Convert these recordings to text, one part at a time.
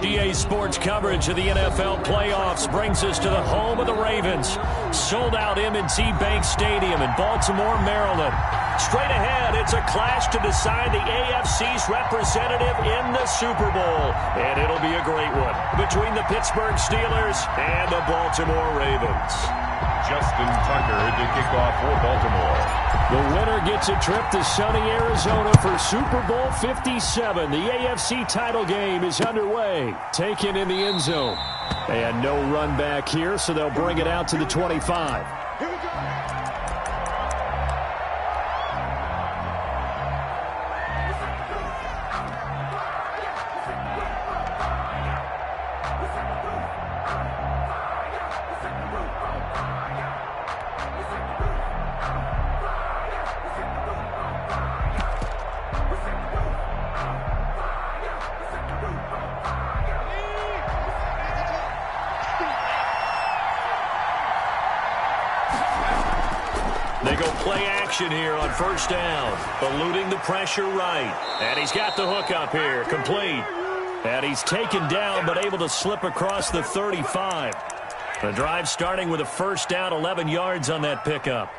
EA Sports coverage of the NFL playoffs brings us to the home of the Ravens. Sold out M&T Bank Stadium in Baltimore, Maryland. Straight ahead, it's a clash to decide the AFC's representative in the Super Bowl. And it'll be a great one between the Pittsburgh Steelers and the Baltimore Ravens. Justin Tucker to kick off for Baltimore. The winner gets a trip to sunny Arizona for Super Bowl 57. The AFC title game is underway. Taken in the end zone. And no run back here, so they'll bring it out to the 25. Here we go. They go play action here on first down. Eluding the pressure right. And he's got the hook up here. Complete. And he's taken down but able to slip across the 35. The drive starting with a first down, 11 yards on that pickup.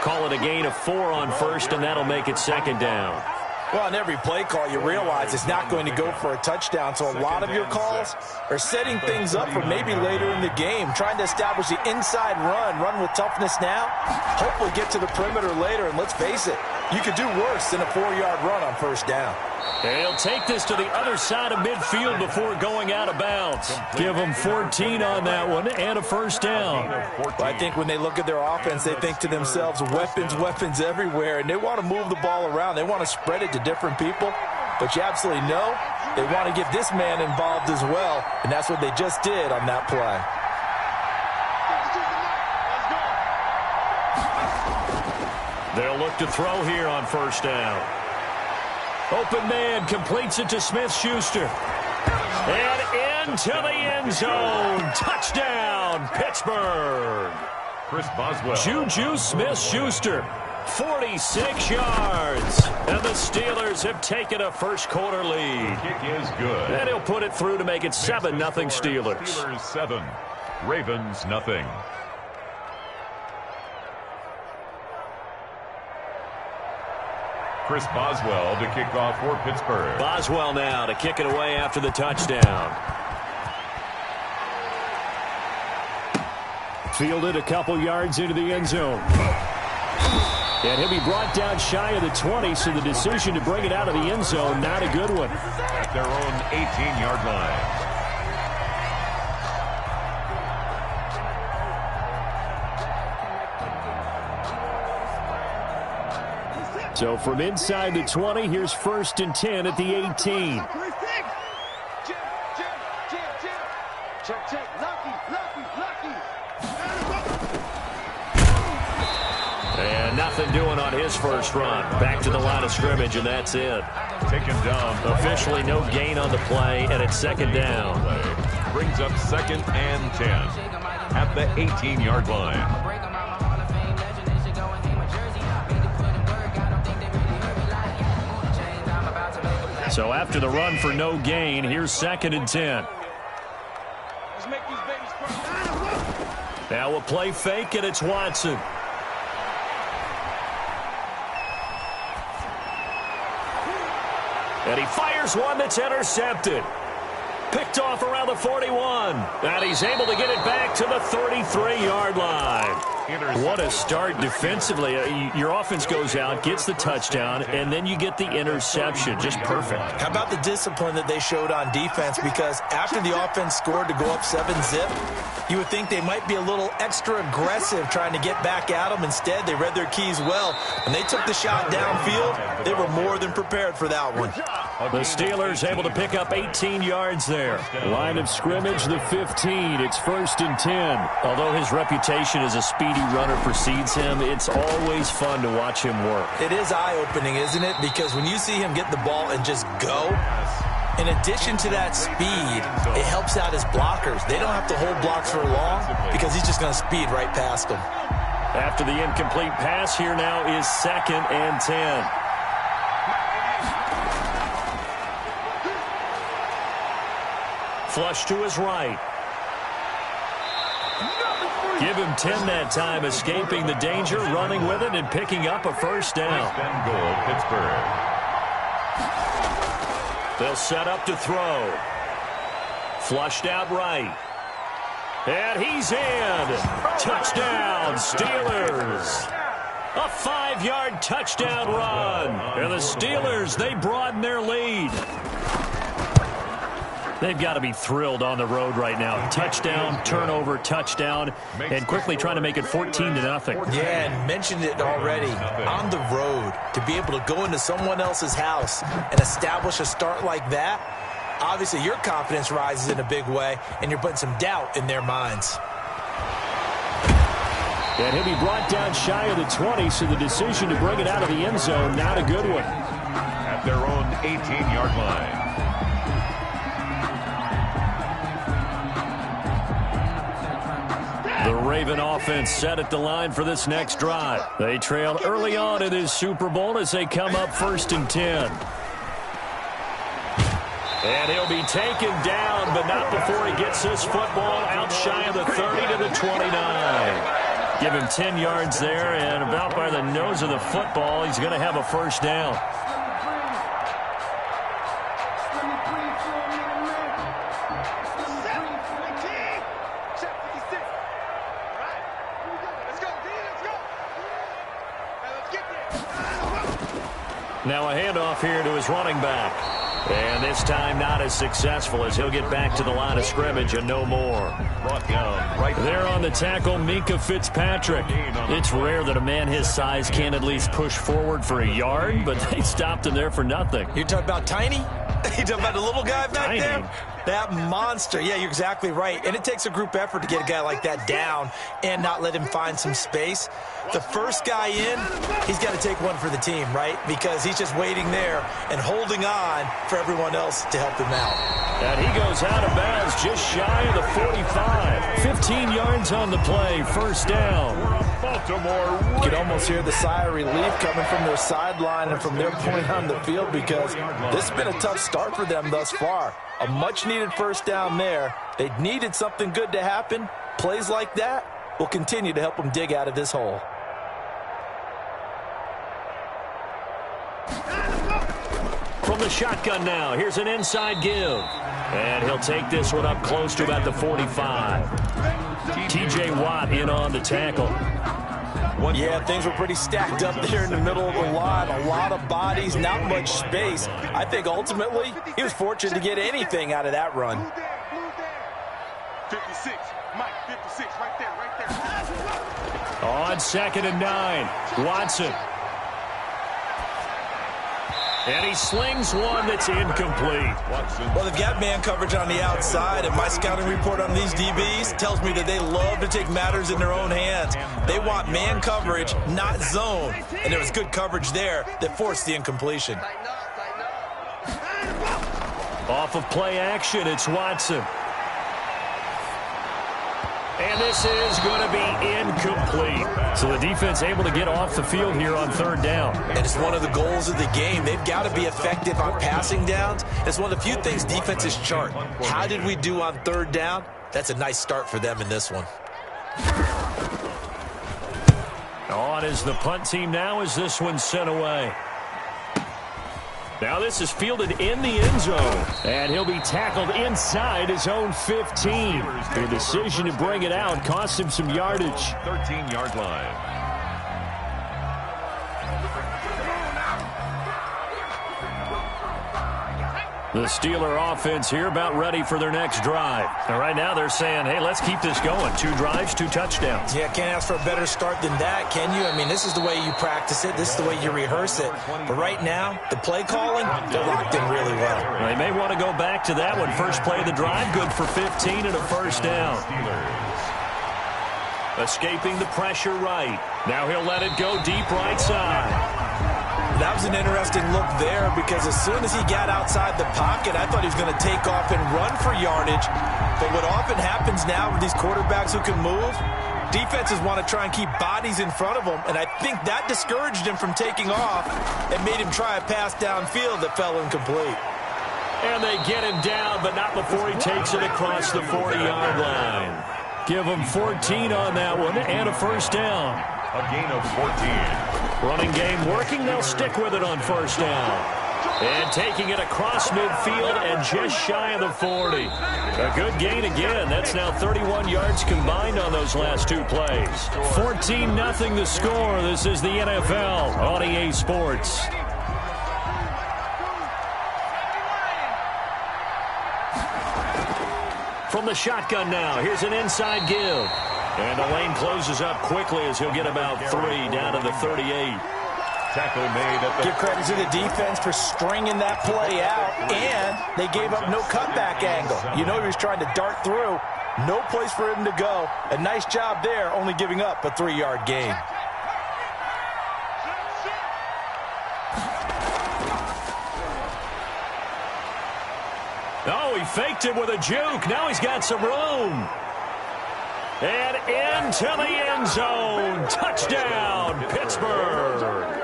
Call it a gain of 4 on first, and that'll make it second down. Well, on every play call, you realize it's not going to go for a touchdown, so a lot of your calls are setting things up for maybe later in the game, trying to establish the inside run with toughness now, hopefully get to the perimeter later, and let's face it, you could do worse than a 4-yard run on first down. They'll take this to the other side of midfield before going out of bounds. Give them 14 on that one and a first down. Well, I think when they look at their offense, they think to themselves, weapons everywhere, and they want to move the ball around. They want to spread it to different people, but you absolutely know they want to get this man involved as well, and that's what they just did on that play. They'll look to throw here on first down. Open man completes it to Smith-Schuster. And into the end zone. Touchdown, Pittsburgh. Chris Boswell. Juju Smith-Schuster, 46 yards. And the Steelers have taken a first quarter lead. Kick is good. And he'll put it through to make it 7-0 Steelers. Steelers 7, Ravens nothing. Chris Boswell to kick off for Pittsburgh. Boswell now to kick it away after the touchdown. Fielded a couple yards into the end zone. And he'll be brought down shy of the 20, so the decision to bring it out of the end zone, not a good one. At their own 18-yard line. So from inside the 20, here's 1st and 10 at the 18. And nothing doing on his first run. Back to the line of scrimmage, and that's it. Taken down. Officially no gain on the play, and it's second down. Brings up 2nd and 10 at the 18-yard line. So after the run for no gain, here's 2nd and 10. Now we'll play fake, and it's Watson. And he fires one that's intercepted. Picked off around the 41. And he's able to get it back to the 33-yard line. What a start defensively. Your offense goes out, gets the touchdown, and then you get the interception. Just perfect. How about the discipline that they showed on defense? Because after the offense scored to go up 7-zip, you would think they might be a little extra aggressive trying to get back at them. Instead, they read their keys well. When they took the shot downfield, they were more than prepared for that one. The Steelers able to pick up 18 yards there. Line of scrimmage, the 15. It's 1st and 10. Although his reputation as a speedy runner precedes him, it's always fun to watch him work. It is eye-opening, isn't it? Because when you see him get the ball and just go, in addition to that speed, it helps out his blockers. They don't have to hold blocks for long because he's just going to speed right past them. After the incomplete pass, here now is 2nd and 10. Flush to his right. Give him 10 that time, escaping the danger, running with it, and picking up a 1st down. First and goal, Pittsburgh. They'll set up to throw. Flushed out right. And he's in. Touchdown, Steelers. A 5-yard touchdown run. And the Steelers, they broaden their lead. They've got to be thrilled on the road right now. Touchdown, turnover, touchdown, and quickly trying to make it 14-0. Yeah, and mentioned it already. On the road, to be able to go into someone else's house and establish a start like that, obviously your confidence rises in a big way, and you're putting some doubt in their minds. And he'll be brought down shy of the 20, so the decision to bring it out of the end zone, not a good one. At their own 18-yard line. The Raven offense set at the line for this next drive. They trailed early on in this Super Bowl as they come up 1st and 10. And he'll be taken down, but not before he gets this football out shy of the 30 to the 29. Give him 10 yards there, and about by the nose of the football, he's going to have a 1st down. Now a handoff here to his running back. And this time not as successful as he'll get back to the line of scrimmage and no more. Brought down right there on the tackle, Minka Fitzpatrick. It's rare that a man his size can't at least push forward for a yard, but they stopped him there for nothing. You're talking about Tiny? You talking about the little guy back there? That monster. Yeah, you're exactly right. And it takes a group effort to get a guy like that down and not let him find some space. The first guy in, he's got to take one for the team, right? Because he's just waiting there and holding on for everyone else to help him out. And he goes out of bounds just shy of the 45. 15 yards on the play, 1st down. You can almost hear the sigh of relief coming from their sideline and from their point on the field because this has been a tough start for them thus far. A much-needed 1st down there. They needed something good to happen. Plays like that will continue to help them dig out of this hole. From the shotgun now, here's an inside give. And he'll take this one up close to about the 45. T.J. Watt in on the tackle. Yeah, things were pretty stacked up there in the middle of the line. A lot of bodies, not much space. I think ultimately he was fortunate to get anything out of that run. 56, Mike, 56, right there. On 2nd and 9, Watson. And he slings one that's incomplete. Well, they've got man coverage on the outside, and my scouting report on these DBs tells me that they love to take matters in their own hands. They want man coverage, not zone. And there was good coverage there that forced the incompletion. Off of play action, it's Watson. And this is going to be incomplete. So the defense able to get off the field here on 3rd down. And it's one of the goals of the game. They've got to be effective on passing downs. It's one of the few things defenses chart. How did we do on 3rd down? That's a nice start for them in this one. On is the punt team now as this one's sent away. Now this is fielded in the end zone, and he'll be tackled inside his own 15. The decision to bring it out cost him some yardage. 13-yard line. The Steeler offense here about ready for their next drive. And right now they're saying, hey, let's keep this going. 2 drives, 2 touchdowns. Yeah, can't ask for a better start than that, can you? I mean, this is the way you practice it. This is the way you rehearse it. But right now, the play calling, they're locked in really well. They may want to go back to that one. First play of the drive, good for 15 and a first down. Escaping the pressure right. Now he'll let it go deep right side. That was an interesting look there because as soon as he got outside the pocket, I thought he was going to take off and run for yardage. But what often happens now with these quarterbacks who can move, defenses want to try and keep bodies in front of them, and I think that discouraged him from taking off and made him try a pass downfield that fell incomplete. And they get him down, but not before he takes it across the 40-yard line. Give him 14 on that one and a first down. A gain of 14. Running game working. They'll stick with it on first down. And taking it across midfield and just shy of the 40. A good gain again. That's now 31 yards combined on those last 2 plays. 14-0 the score. This is the NFL on EA Sports. From the shotgun now, here's an inside give. And the lane closes up quickly as he'll get about 3 down to the 38. Tackle made at the... Give credit to the defense for stringing that play out, and they gave up no cutback angle. You know he was trying to dart through. No place for him to go. A nice job there, only giving up a 3-yard gain. Oh, he faked him with a juke. Now he's got some room. And into the end zone. Touchdown, Pittsburgh.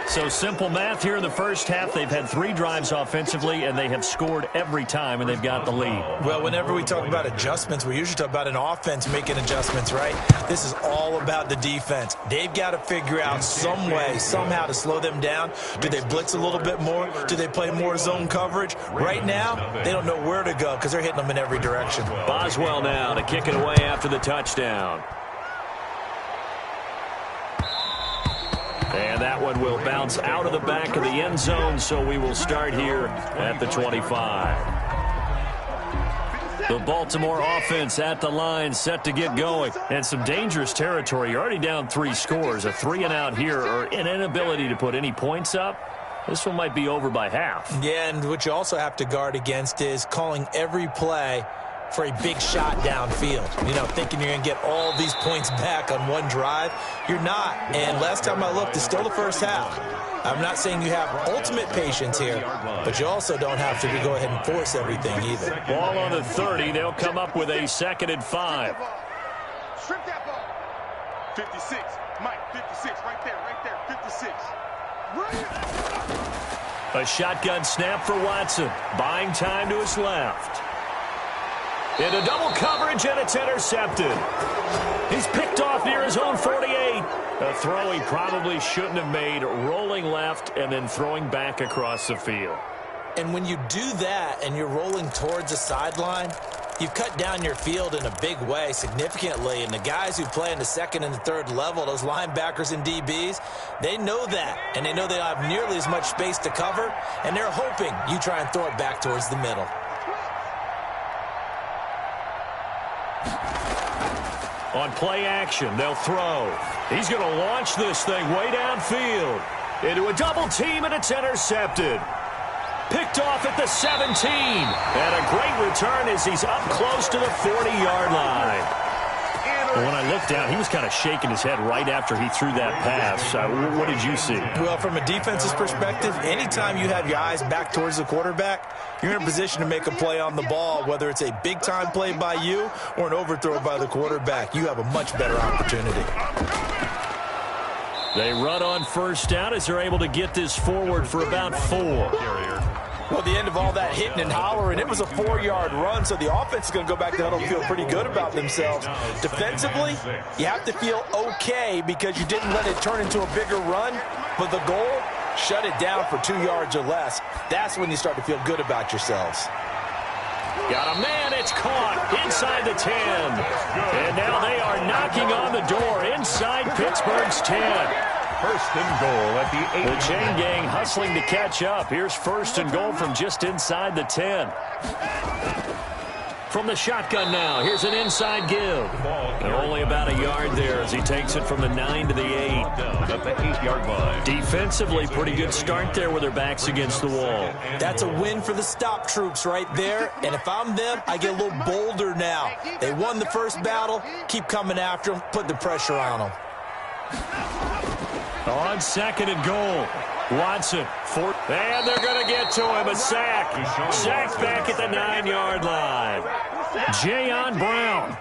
So simple math here in the first half. They've had 3 drives offensively, and they have scored every time, and they've got the lead. Well, whenever we talk about adjustments, we usually talk about an offense making adjustments, right? This is all about the defense. They've got to figure out some way, somehow to slow them down. Do they blitz a little bit more? Do they play more zone coverage? Right now, they don't know where to go because they're hitting them in every direction. Boswell now to kick it away after the touchdown. And that one will bounce out of the back of the end zone, so we will start here at the 25. The Baltimore offense at the line, set to get going. And some dangerous territory. You're already down 3 scores. A 3-and-out here, or an inability to put any points up. This one might be over by half. Yeah, and what you also have to guard against is calling every play for a big shot downfield. You know, thinking you're going to get all these points back on one drive. You're not. And last time I looked, it's still the first half. I'm not saying you have ultimate patience here, but you also don't have to go ahead and force everything either. Ball on the 30. They'll come up with a 2nd and 5. Strip that ball. 56. Mike, 56. Right there, 56. A shotgun snap for Watson. Buying time to his left. Into double coverage, and it's intercepted. He's picked off near his own 48. A throw he probably shouldn't have made, rolling left and then throwing back across the field. And when you do that and you're rolling towards the sideline, you've cut down your field in a big way, significantly. And the guys who play in the 2nd and the 3rd level, those linebackers and DBs, they know that. And they know they don't have nearly as much space to cover. And they're hoping you try and throw it back towards the middle. On play action, they'll throw. He's going to launch this thing way downfield. Into a double team, and it's intercepted. Picked off at the 17. And a great return as he's up close to the 40-yard line. Well, when I looked down, he was kind of shaking his head right after he threw that pass. What did you see? Well, from a defense's perspective, anytime you have your eyes back towards the quarterback, you're in a position to make a play on the ball, whether it's a big-time play by you or an overthrow by the quarterback. You have a much better opportunity. They run on first down as they're able to get this forward for about 4. Well, the end of all that hitting and hollering, it was a 4-yard run, so the offense is going to go back to huddle and feel pretty good about themselves. Defensively, you have to feel okay because you didn't let it turn into a bigger run, but the goal, shut it down for 2 yards or less. That's when you start to feel good about yourselves. Got a man, it's caught inside the 10. And now they are knocking on the door inside Pittsburgh's 10. First and goal at the 8. The chain gang hustling to catch up. Here's first and goal from just inside the 10. From the shotgun now, here's an inside give. And only about a yard there as he takes it from the 9 to the 8. At the 8-yard line. Defensively, pretty good start there with their backs against the wall. That's a win for the stop troops right there. And if I'm them, I get a little bolder now. They won the first battle. Keep coming after them. Put the pressure on them. On second and goal, Watson. And they're going to get to him. A sack. Sacked back at the 9-yard line. Jayon Brown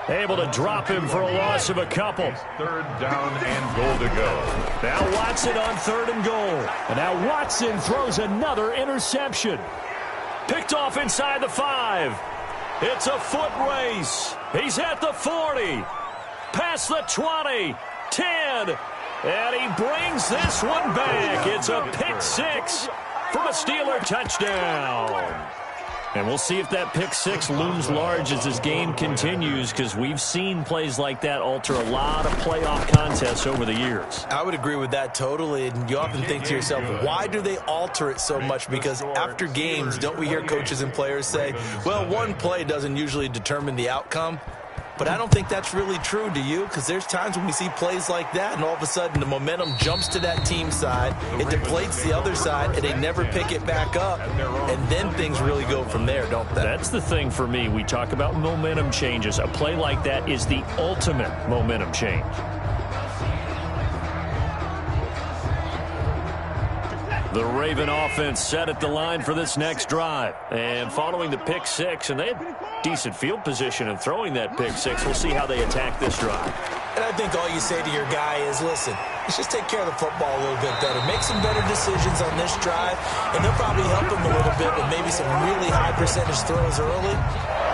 able to drop him for a loss of a couple. Third down and goal to go. Now Watson on third and goal. And now Watson throws another interception. Picked off inside the 5. It's a foot race. He's at the 40. Past the 20. 10. And he brings this one back. It's a pick 6 from a Steeler touchdown. And we'll see if that pick 6 looms large as this game continues, because we've seen plays like that alter a lot of playoff contests over the years. I would agree with that totally. And you often think to yourself, why do they alter it so much? Because after games, don't we hear coaches and players say, well, one play doesn't usually determine the outcome? But I don't think that's really true, do you? Because there's times when we see plays like that, and all of a sudden the momentum jumps to that team side. It deflates the other side, and they never pick it back up. And then things really go from there, don't they? That's the thing for me. We talk about momentum changes. A play like that is the ultimate momentum change. The Raven offense set at the line for this next drive. And following the pick 6, and they had decent field position in throwing that pick 6. We'll see how they attack this drive. And I think all you say to your guy is, listen, let's just take care of the football a little bit better. Make some better decisions on this drive, and they'll probably help him a little bit with maybe some really high percentage throws early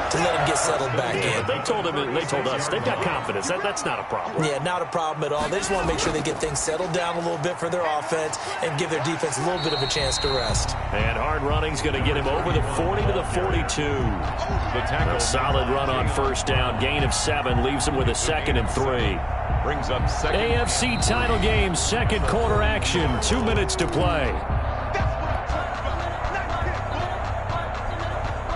to let him get settled back in. They told us they've got confidence. That's not a problem. Yeah, not a problem at all. They just want to make sure they get things settled down a little bit for their offense and give their defense a little bit of a chance to rest. And hard running's going to get him over the 40 to the 42. A solid run on first down. Gain of 7 leaves him with a 2nd and 3. Brings up second. AFC title game, second quarter action. 2 minutes to play.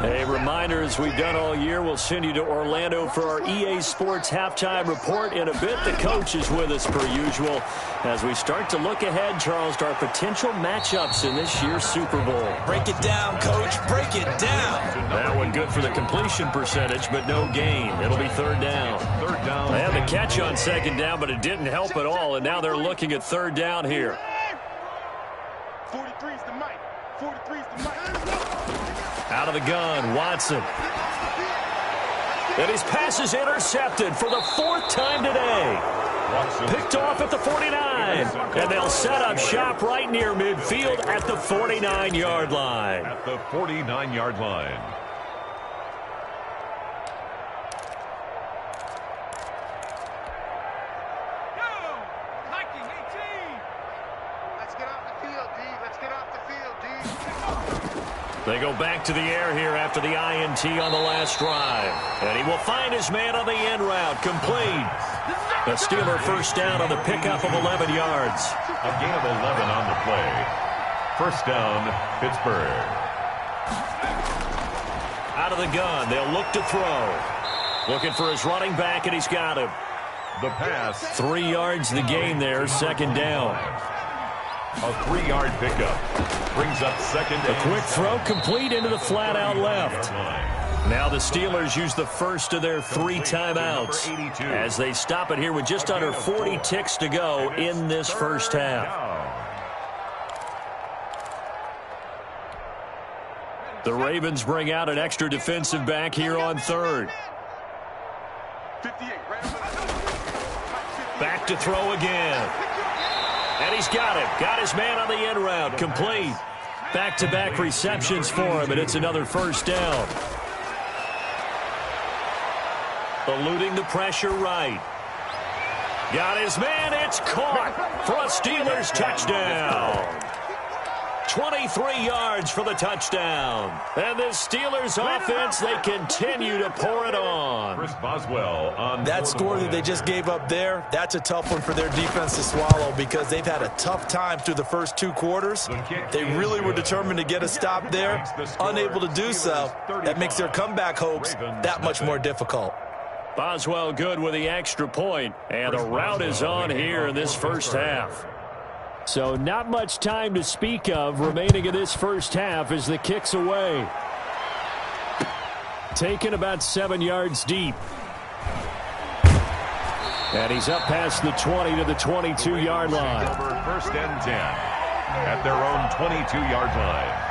A reminder, as we've done all year, we'll send you to Orlando for our EA Sports halftime report. In a bit, the coach is with us per usual as we start to look ahead, Charles, to our potential matchups in this year's Super Bowl. Break it down, Coach. Break it down. That one good for the completion percentage, but no gain. It'll be third down. Third down. They had the catch on second down, but it didn't help at all, and now they're looking at third down here. 43's the mic. 43's the mic. Out of the gun, Watson. And his pass is intercepted for the 4th time today. Picked off at the 49. And they'll set up shop right near midfield at the 49-yard line. At the 49-yard line. They go back to the air here after the INT on the last drive. And he will find his man on the end route. Complete. The Steeler first down on the pickup of 11 yards. A gain of 11 on the play. First down, Pittsburgh. Out of the gun. They'll look to throw. Looking for his running back, and he's got him. The pass. 3 yards the gain there, second down. A 3-yard pickup. Brings up second. A quick throw complete into the flat out left. Now the Steelers use the first of their 3 timeouts as they stop it here with just under 40 ticks to go in this first half. The Ravens bring out an extra defensive back here on third. Back to throw again. And he's got it. Got his man on the end route. Complete. Back-to-back receptions for him, and it's another first down. Eluding the pressure right. Got his man. It's caught for a Steelers touchdown. 23 yards for the touchdown. And this Steelers offense, they continue to pour it on. Chris Boswell on that score that they just gave up there, that's a tough one for their defense to swallow because they've had a tough time through the first 2 quarters. They really were determined to get a stop there, unable to do so. That makes their comeback hopes that much more difficult. Boswell good with the extra point, and the rout is on here in this first half. So not much time to speak of remaining in this first half as the kick's away. Taken about 7 yards deep. And he's up past the 20 to the 22-yard line. First and 10 at their own 22-yard line.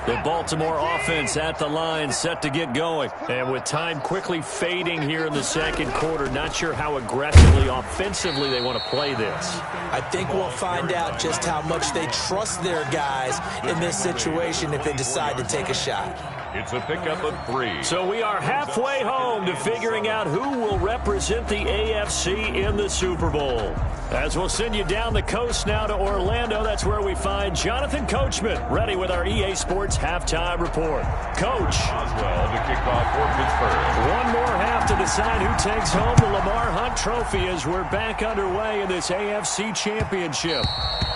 The Baltimore offense at the line, set to get going. And with time quickly fading here in the second quarter, not sure how aggressively, offensively they want to play this. I think we'll find out just how much they trust their guys in this situation if they decide to take a shot. It's a pickup of 3. So we are halfway home to figuring out who will represent the AFC in the Super Bowl. As we'll send you down the coast now to Orlando, that's where we find Jonathan Coachman, ready with our EA Sports halftime report. Coach. Boswell to kick off for Pittsburgh. One more half to decide who takes home the Lamar Hunt Trophy as we're back underway in this AFC Championship.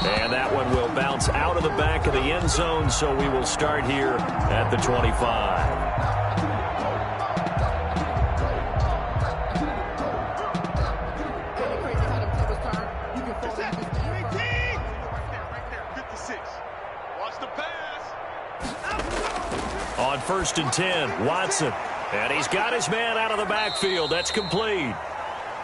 And that one will bounce out of the back of the end zone, so we will start here at the 25. On 1st and 10, Watson. And he's got his man out of the backfield. That's complete.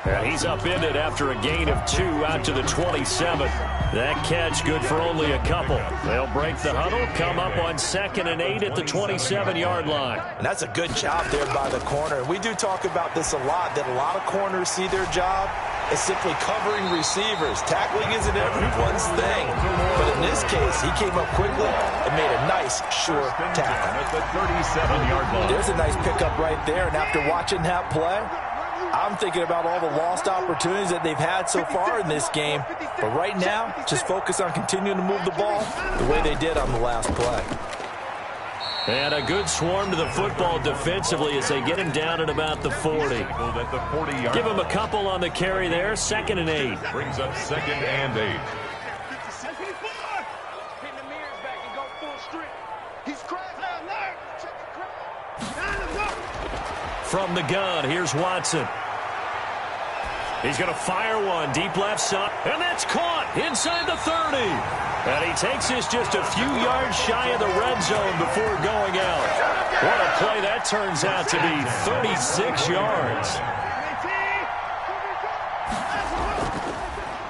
And he's upended after a gain of 2 out to the 27. That catch good for only a couple. They'll break the huddle, come up on 2nd and 8 at the 27-yard line. And that's a good job there by the corner. We do talk about this a lot, that a lot of corners see their job as simply covering receivers. Tackling isn't everyone's thing. But in this case, he came up quickly and made a nice, short tackle. At the 37-yard line. There's a nice pickup right there. And after watching that play, I'm thinking about all the lost opportunities that they've had so far in this game. But right now, just focus on continuing to move the ball the way they did on the last play. And a good swarm to the football defensively as they get him down at about the 40. Give him a couple on the carry there. 2nd and 8. Brings up 2nd and 8. From the gun, here's Watson. He's going to fire one deep left side, and that's caught inside the 30. And he takes this just a few yards shy of the red zone before going out. What a play that turns out to be, 36 yards.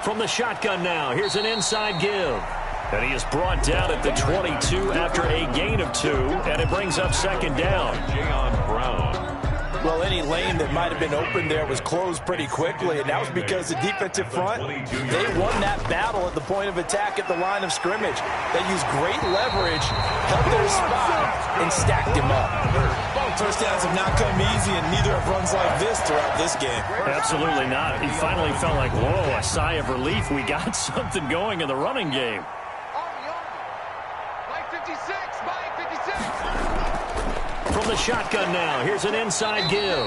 From the shotgun now, here's an inside give. And he is brought down at the 22 after a gain of 2, and it brings up 2nd down. Jayon Brown. Well, any lane that might have been open there was closed pretty quickly, and that was because the defensive front, they won that battle at the point of attack at the line of scrimmage. They used great leverage, held their spot, and stacked him up. First downs have not come easy, and neither have runs like this throughout this game. Absolutely not. He finally felt like, whoa, a sigh of relief. We got something going in the running game. From the shotgun now, here's an inside give.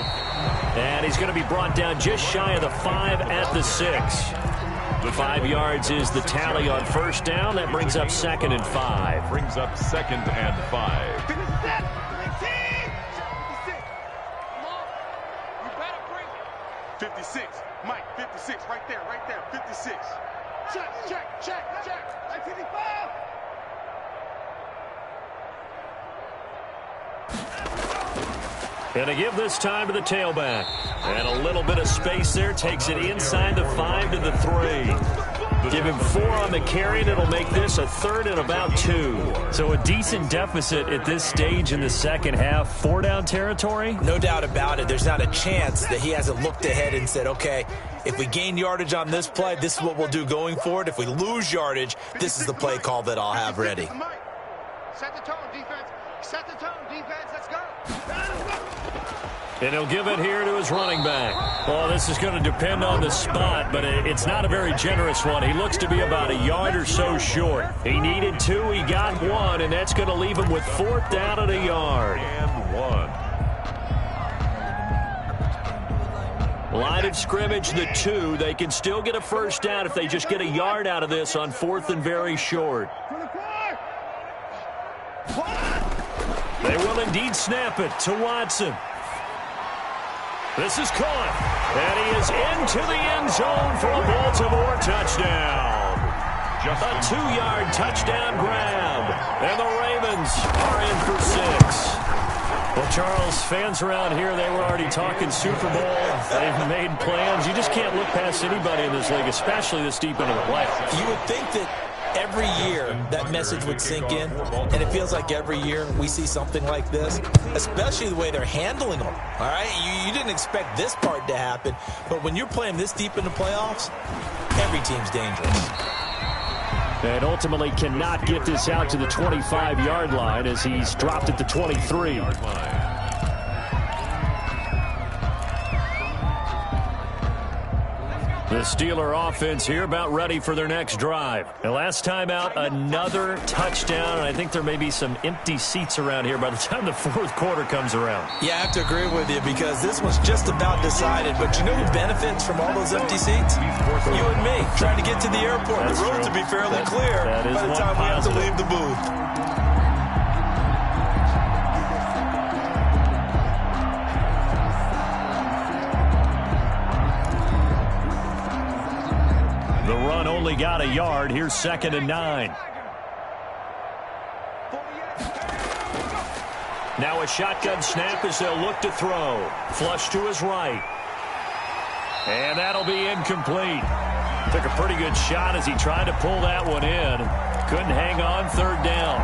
And he's going to be brought down just shy of the 5 at the 6. 5 yards is the tally on 1st down. That brings up 2nd and 5. Brings up 2nd and 5. 56, Mike, 56, right there, 56. Check. 55. And to give this time to the tailback. And a little bit of space there. Takes it inside the 5 to the 3. Give him 4 on the carry, and it'll make this a 3rd and about 2. So a decent deficit at this stage in the second half. 4-down territory? No doubt about it. There's not a chance that he hasn't looked ahead and said, okay, if we gain yardage on this play, this is what we'll do going forward. If we lose yardage, this is the play call that I'll have ready. Set the tone, defense. Set the tone, defense. Let's go. And he'll give it here to his running back. Well, this is going to depend on the spot, but it's not a very generous one. He looks to be about a yard or so short. He needed 2, he got 1, and that's going to leave him with 4th down and a yard. And 1. Line of scrimmage, the 2. They can still get a first down if they just get a yard out of this on 4th and very short. They will indeed snap it to Watson. This is caught, and he is into the end zone for a Baltimore touchdown. A 2-yard touchdown grab, and the Ravens are in for 6. Well, Charles, fans around here, they were already talking Super Bowl. They've made plans. You just can't look past anybody in this league, especially this deep into the playoffs. You would think that every year that message would sink in, and it feels like every year we see something like this, especially the way they're handling them. All right, you didn't expect this part to happen, but when you're playing this deep in the playoffs, every team's dangerous. And ultimately cannot get this out to the 25-yard line as he's dropped at the 23. The Steeler offense here about ready for their next drive. The last time out, another touchdown, and I think there may be some empty seats around here by the time the 4th quarter comes around. Yeah, I have to agree with you because this one's just about decided. But you know who benefits from all those empty seats? You and me, trying to get to the airport. That's the roads true. will be fairly clear by the time we have to leave the booth. The run only got a yard. Here's 2nd and 9. Now a shotgun snap as they'll look to throw. Flush to his right. And that'll be incomplete. Took a pretty good shot as he tried to pull that one in. Couldn't hang on 3rd down.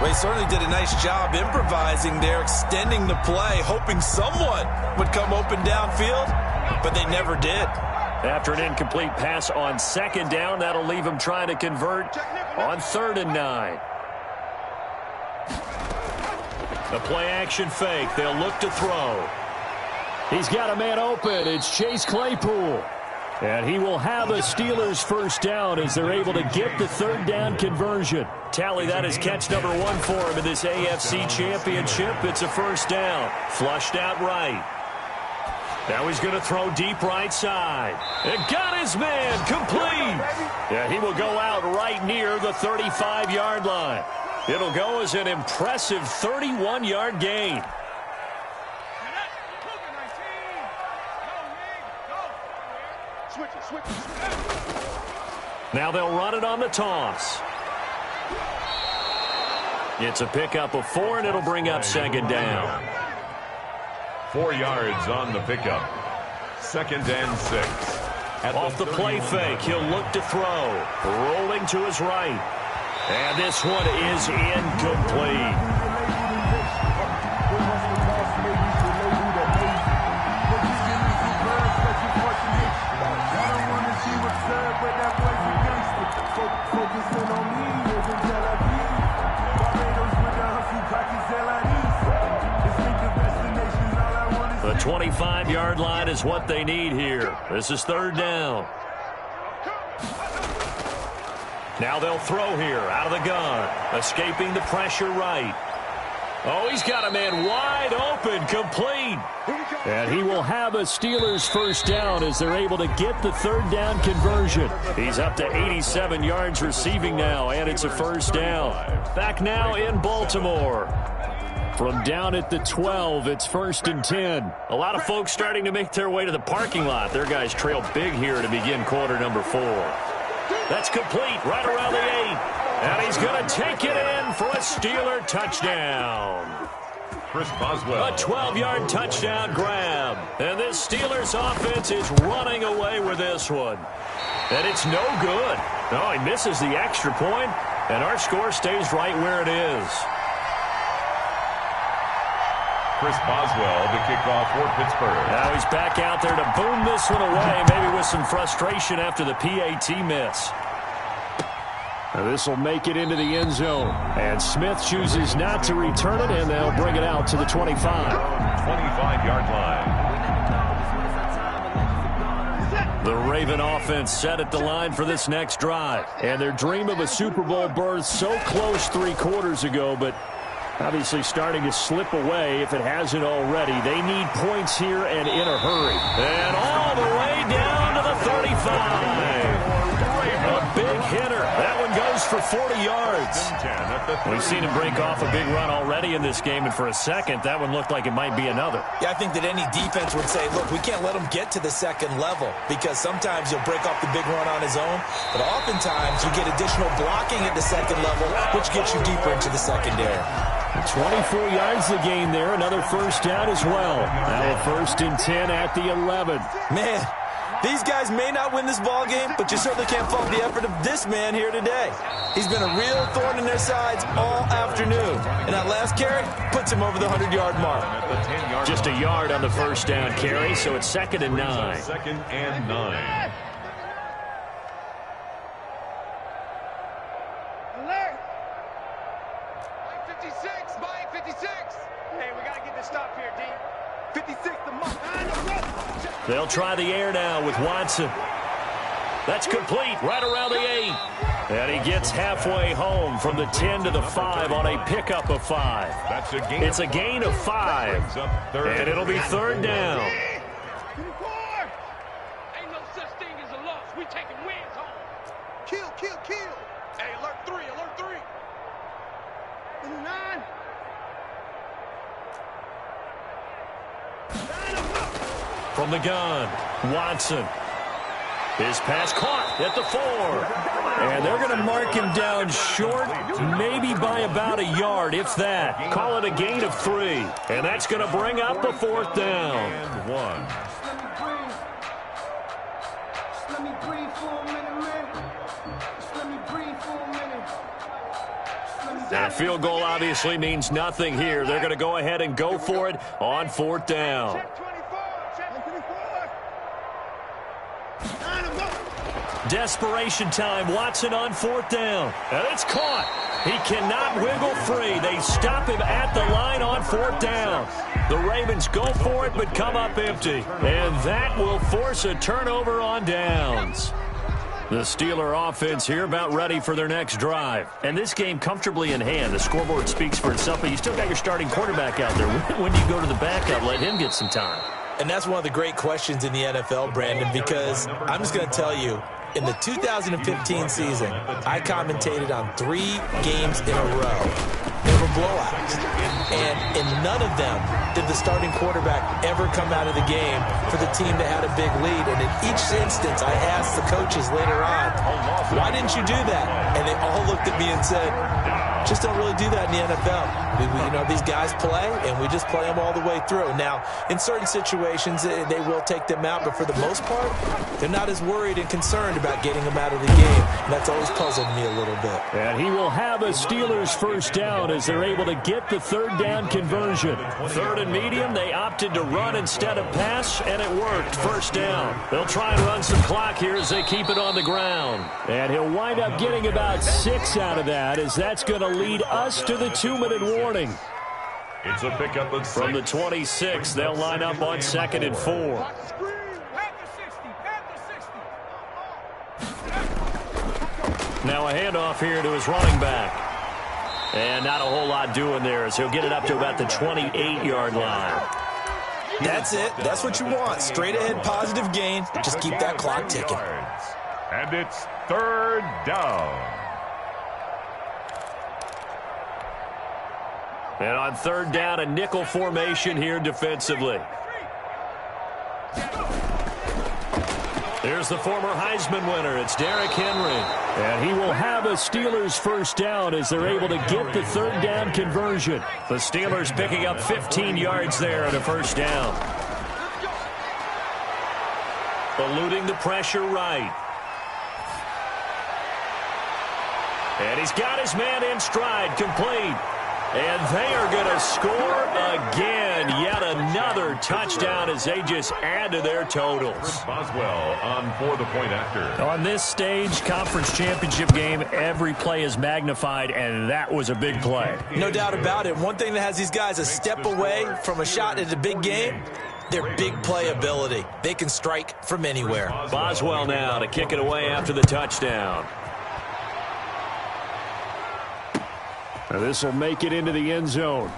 Well, he certainly did a nice job improvising there, extending the play, hoping someone would come open downfield, but they never did. After an incomplete pass on 2nd down, that'll leave him trying to convert on 3rd and 9. The play-action fake. They'll look to throw. He's got a man open. It's Chase Claypool. And he will have a Steelers first down as they're able to get the 3rd down conversion. Tally, that is catch number 1 for him in this AFC Championship. It's a first down. Flushed out right. Now he's going to throw deep right side. And got his man complete. Yeah, he will go out right near the 35-yard line. It'll go as an impressive 31-yard gain. Now they'll run it on the toss. It's a pickup of 4, and it'll bring up 2nd down. 4 yards on the pickup. 2nd and 6. Off the play fake, he'll look to throw. Rolling to his right. And this one is incomplete. The 25-yard line is what they need here. This is 3rd down. Now they'll throw here out of the gun. Escaping the pressure right. Oh, he's got a man wide open, complete. And he will have a Steelers first down as they're able to get the 3rd down conversion. He's up to 87 yards receiving now, and it's a first down. Back now in Baltimore. From down at the 12, it's 1st and 10. A lot of folks starting to make their way to the parking lot. Their guys trail big here to begin quarter number 4. That's complete right around the 8. And he's going to take it in for a Steeler touchdown. Chris Boswell. A 12-yard touchdown grab. And this Steelers offense is running away with this one. And it's no good. No, he misses the extra point, and our score stays right where it is. Chris Boswell to kick off for Pittsburgh. Now he's back out there to boom this one away, maybe with some frustration after the PAT miss. This will make it into the end zone. And Smith chooses not to return it, and they'll bring it out to the 25. 25-yard line. The Raven offense set at the line for this next drive. And their dream of a Super Bowl berth so close 3 quarters ago, but obviously starting to slip away if it hasn't already. They need points here and in a hurry. And all the way down to the 35. A big hitter. That one goes for 40 yards. We've seen him break off a big run already in this game, and for a second, that one looked like it might be another. Yeah, I think that any defense would say, look, we can't let him get to the second level, because sometimes he'll break off the big run on his own, but oftentimes you get additional blocking at the second level, which gets you deeper into the secondary. 24 yards the gain there. Another first down as well. Now a 1st and 10 at the 11. Man, these guys may not win this ball game, but you certainly can't fault the effort of this man here today. He's been a real thorn in their sides all afternoon. And that last carry puts him over the 100-yard mark. Just a yard on the first down carry, so it's 2nd and 9. 2nd and 9. Alert! 56, Mike, 56. Hey, we got to get this stop here, D. 56 the mark. They'll try the air now with Watson. That's complete right around the 8. And he gets halfway home from the 10 to the 5 on a pickup of 5. That's a gain. It's a gain of 5. And it'll be 3rd down. Ain't no such thing as a loss. We taking wins home. Kill, kill, kill. Hey, alert 3, alert 3. 9. From the gun, Watson. His pass caught at the 4. And they're going to mark him down short, maybe by about a yard, if that. Call it a gain of 3. And that's going to bring up the 4th down. And 1. Let me breathe for a minute, man. Let me breathe for a minute. That field goal obviously means nothing here. They're going to go ahead and go for it on 4th down. Check 24, check 24. Desperation time. Watson on 4th down. And it's caught. He cannot wiggle free. They stop him at the line on 4th down. The Ravens go for it but come up empty. And that will force a turnover on downs. The Steeler offense here about ready for their next drive. And this game comfortably in hand. The scoreboard speaks for itself, but you still got your starting quarterback out there. When do you go to the backup? Let him get some time. And that's one of the great questions in the NFL, Brandon, because I'm just going to tell you, in the 2015 season, I commentated on 3 games in a row. They were blowouts. And in none of them did the starting quarterback ever come out of the game for the team that had a big lead. And in each instance, I asked the coaches later on, why didn't you do that? And they all looked at me and said, just don't really do that in the NFL. You know, these guys play, and we just play them all the way through. Now, in certain situations, they will take them out, but for the most part, they're not as worried and concerned about getting them out of the game. And that's always puzzled me a little bit. And he will have a Steelers first down as they're able to get the 3rd down conversion. 3rd and medium, they opted to run instead of pass, and it worked. First down. They'll try and run some clock here as they keep it on the ground. And he'll wind up getting about 6 out of that, as that's going to lead us to the 2-minute warning. It's a pickup of 6. From the 26, they'll line up on 2nd and 4. Now a handoff here to his running back. And not a whole lot doing there as he'll get it up to about the 28-yard line. That's it. That's what you want. Straight ahead positive gain. Just keep that clock ticking. And it's 3rd down. And on 3rd down, a nickel formation here defensively. There's the former Heisman winner. It's Derrick Henry. And he will have a Steelers first down as they're able to get the 3rd down conversion. The Steelers picking up 15 yards there at a first down. Eluding the pressure right. And he's got his man in stride, complete. And they are going to score again. Yet another touchdown as they just add to their totals. Boswell on for the point after. On this stage, conference championship game, every play is magnified, and that was a big play. No doubt about it. One thing that has these guys a step away from a shot at a big game, their big play ability. They can strike from anywhere. Boswell now to kick it away after the touchdown. This will make it into the end zone.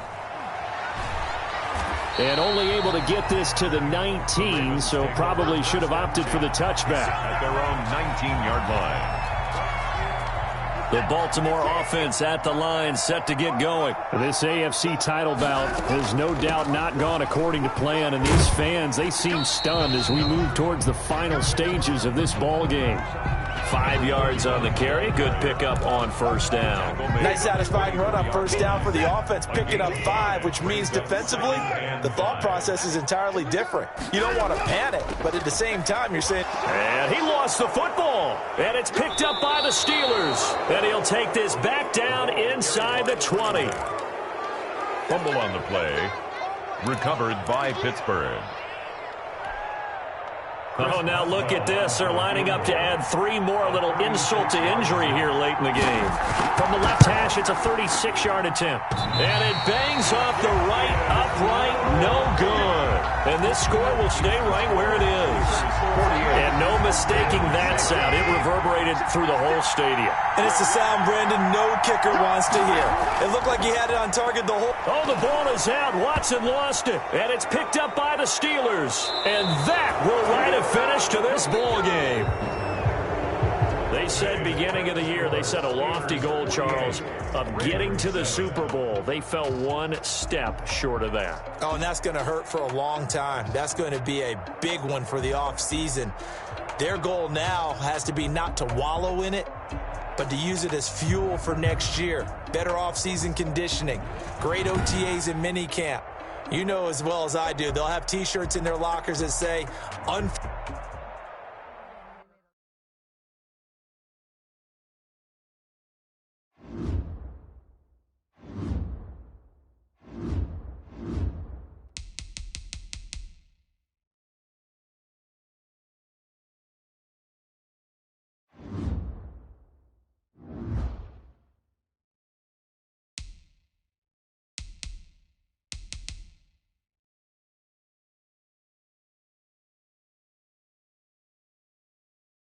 And only able to get this to the 19, so probably should have opted for the touchback. At their own 19-yard line. The Baltimore offense at the line, set to get going. This AFC title bout has no doubt not gone according to plan, and these fans, they seem stunned as we move towards the final stages of this ball game. 5 yards on the carry. Good pickup on first down. Nice satisfying run on first down for the offense, picking up 5, which means defensively, the thought process is entirely different. You don't want to panic, but at the same time, you're saying... And he lost the football. And it's picked up by the Steelers. And he'll take this back down inside the 20. Fumble on the play. Recovered by Pittsburgh. Oh, now look at this. They're lining up to add 3 more, a little insult to injury here late in the game. From the left hash, it's a 36-yard attempt. And it bangs off the right upright. No good. And this score will stay right where it is. And no mistaking that sound. It reverberated through the whole stadium. And it's the sound, Brandon, no kicker wants to hear. It looked like he had it on target the whole... Oh, the ball is out. Watson lost it. And it's picked up by the Steelers. And that will write a finish to this ball game. They said beginning of the year, they set a lofty goal, Charles, of getting to the Super Bowl. They fell one step short of that. Oh, and that's going to hurt for a long time. That's going to be a big one for the offseason. Their goal now has to be not to wallow in it, but to use it as fuel for next year. Better offseason conditioning, great OTAs and minicamp. You know as well as I do, they'll have T-shirts in their lockers that say,